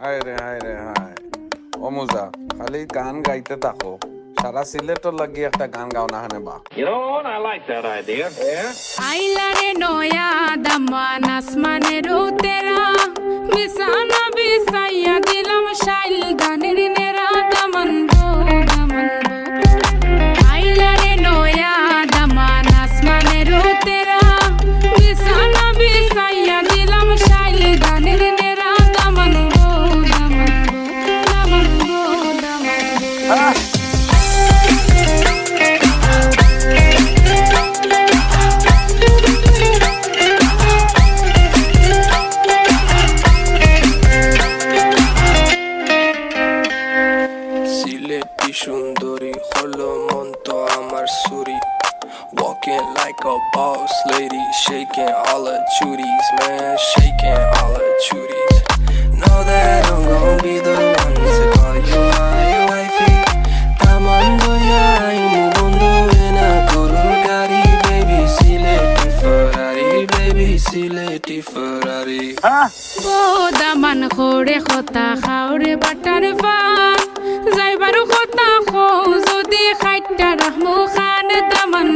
হায় রে হায় অমুজা খালি গান গাইতে থাকো সারা সিলেটর লাগি একটা গান গাও না হানে বা You know what? I like that idea. Yeah. আইলারে নয়া দামান আসমানের উতেরা বিছানা বিছাইয়া দিলাম শাইল গানের নেরা দামান গো দামান আইলারে নয়া দামান আসমানের উতেরা বিছানা বিছাইয়া দিলাম শাইল গানের নেরা দামান গো দামান দামান গো দামান সিলেটি সুন্দরী হলো মন তো আমার সুরি Walking like a boss lady, shaking all her chuties, man, shaking all her chuties. Know that I'm gon' be the one to call you my wifey. Tamando ya imu bondo ena guru gari, baby Sileti Ferrari, baby Sileti Ferrari. Daman খোরে খতা খাওরে butter পান যাইবারু খতা খো যদি খাইটা রাহমু খান দামান